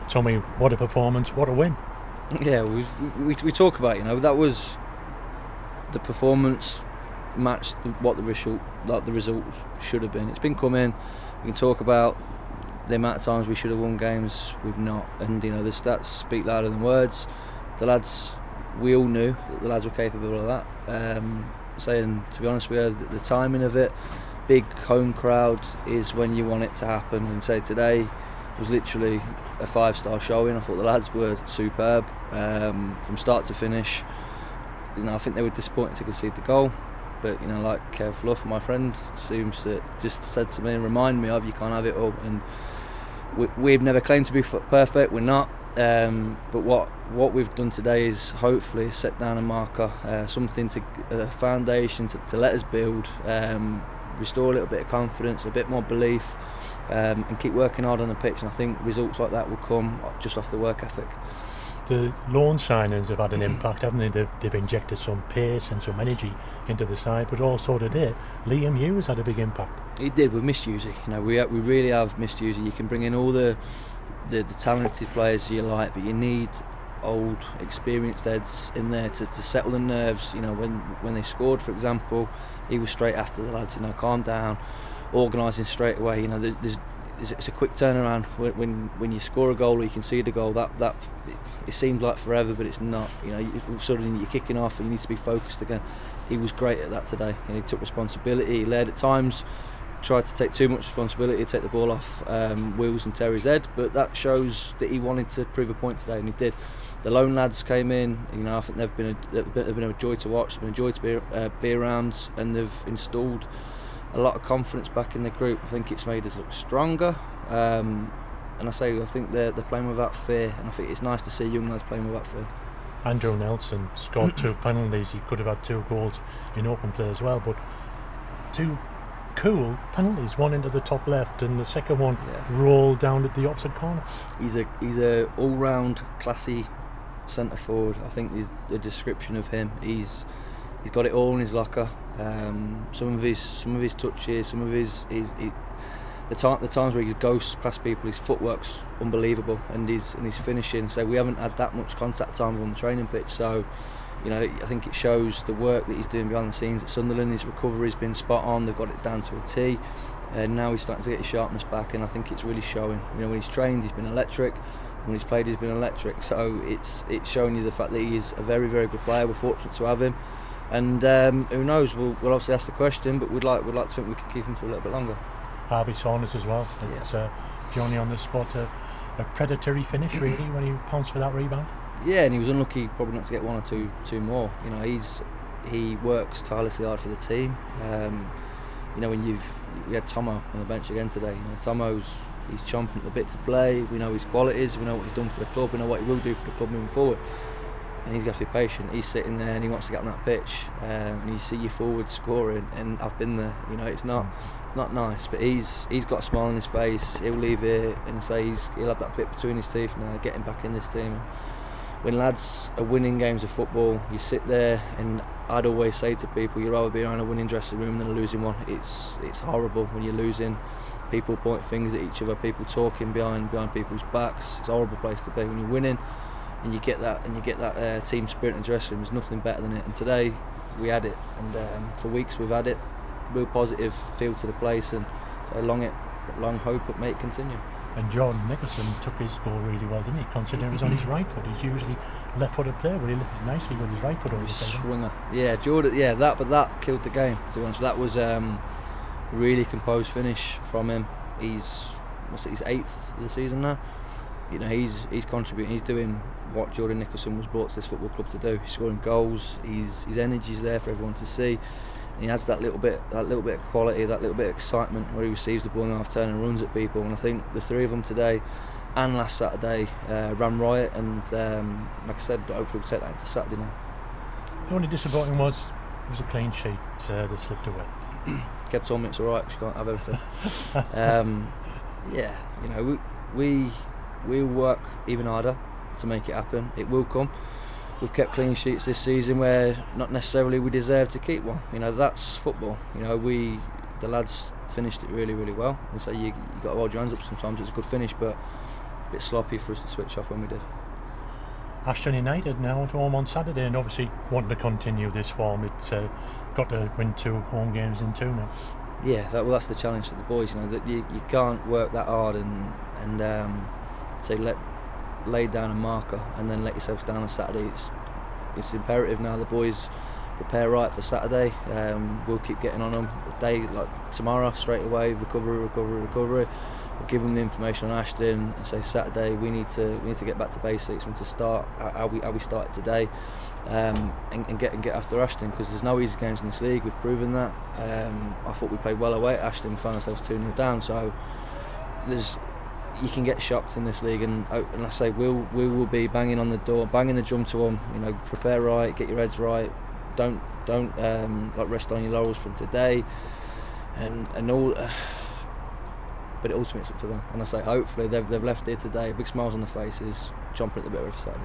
Tommy, what a performance, what a win. Yeah, we talk about, that was the performance matched what the results should have been. It's been coming. We can talk about the amount of times we should have won games, we've not, and the stats speak louder than words. The lads, we all knew that the lads were capable of that. Saying, to be honest with you, the timing of it, big home crowd is when you want it to happen. And say today was literally a 5-star showing. I thought the lads were superb from start to finish. I think they were disappointed to concede the goal, but like Kev Fluff, my friend, seems to just said to me and remind me of, you can't have it all. And we've never claimed to be perfect. We're not. But what we've done today is hopefully set down a marker, something a foundation to let us build, restore a little bit of confidence, a bit more belief, and keep working hard on the pitch. And I think results like that will come just off the work ethic. The loan signings have had an impact, haven't they? They've injected some pace and some energy into the side, but also today, Liam Hughes had a big impact. He did. We missed Hughes. We really have missed Hughes. You can bring in all the talented players you like, but you need old, experienced heads in there to settle the nerves. When they scored, for example, he was straight after the lads. Calm down, organising straight away. It's a quick turnaround when you score a goal or you concede a goal. That it seems like forever, but it's not. Suddenly you're kicking off and you need to be focused again. He was great at that today, and he took responsibility. He led at times, tried to take too much responsibility, take the ball off Will's and Terry's head, but that shows that he wanted to prove a point today, and he did. The lone lads came in. I think they've been a joy to watch. They've been a joy to be around, and they've installed a lot of confidence back in the group. I think it's made us look stronger, and I think they're playing without fear, and I think it's nice to see young lads playing without fear. Andrew Nelson scored 2 penalties. He could have had 2 goals in open play as well, but 2 cool penalties, one into the top left and the second one rolled down at the opposite corner. He's a all-round classy centre forward. I think the description of him, he's got it all in his locker. Some of his touches, the times where he goes past people, his footwork's unbelievable, and his finishing. So we haven't had that much contact time on the training pitch. So I think it shows the work that he's doing behind the scenes at Sunderland. His recovery's been spot on. They've got it down to a T, and now he's starting to get his sharpness back, and I think it's really showing. When he's trained, he's been electric. When he's played, he's been electric. So it's showing you the fact that he is a very, very good player. We're fortunate to have him, and who knows? We'll obviously ask the question, but we'd like to think we can keep him for a little bit longer. Harvey Saunders as well. It's Johnny on the spot. A predatory finish really when he pounced for that rebound. Yeah, and he was unlucky probably not to get 1 or two more. He works tirelessly hard for the team. When we had Tomo on the bench again today. He's chomping at the bit to play. We know his qualities. We know what he's done for the club. We know what he will do for the club moving forward. And he's got to be patient. He's sitting there and he wants to get on that pitch. And you see your forward scoring, and I've been there. It's not nice, but he's got a smile on his face. He'll leave here and say he'll have that bit between his teeth now, getting back in this team. When lads are winning games of football, you sit there, and I'd always say to people, you'd rather be around a winning dressing room than a losing one. It's horrible when you're losing. People point fingers at each other, people talking behind people's backs. It's a horrible place to be. When you're winning and you get that team spirit in the dressing room, there's nothing better than it. And today we had it, and for weeks we've had it. Real positive feel to the place, and so long hope it may continue. And Jordan Nicholson took his goal really well, didn't he? Considering it was on his right foot. He's usually left-footed player, but he lifted nicely with his right foot over the swinger. Yeah, Jordan. Yeah, that killed the game. To be honest, that was really composed finish from him. He's 8th of the season now. He's contributing. He's doing what Jordan Nicholson was brought to this football club to do. He's scoring goals. His energy's there for everyone to see. And he adds that little bit of quality, that little bit of excitement where he receives the ball in half turn and runs at people. And I think the 3 of them today and last Saturday ran riot. And like I said, hopefully we'll take that into Saturday now. The only disappointing was it was a clean sheet that slipped away. Kev told me it's alright, she can't have everything. we'll work even harder to make it happen. It will come. We've kept clean sheets this season where not necessarily we deserve to keep one. That's football. The lads finished it really, really well. And so you got to hold your hands up sometimes. It's a good finish, but bit sloppy for us to switch off when we did. Ashton United now at home on Saturday, and obviously wanting to continue this form. It's got to win 2 home games in 2 now. Yeah, that's the challenge to the boys. You know that you can't work that hard and say lay down a marker and then let yourselves down on Saturday. It's imperative now the boys prepare right for Saturday. We'll keep getting on them. A day like tomorrow, straight away, recovery. We'll give them the information on Ashton and say Saturday we need to get back to basics. We need to start how we started today, and get after Ashton, because there's no easy games in this league. We've proven that. I thought we played well away at Ashton. We found ourselves 2-0 down. So you can get shocked in this league, and I say we will be banging on the door, banging the drum to them. You know, prepare right, get your heads right. Don't like rest on your laurels from today, and all. But ultimately it's up to them, and I say hopefully they've left here today, big smiles on their faces, chomping at the bit for Saturday.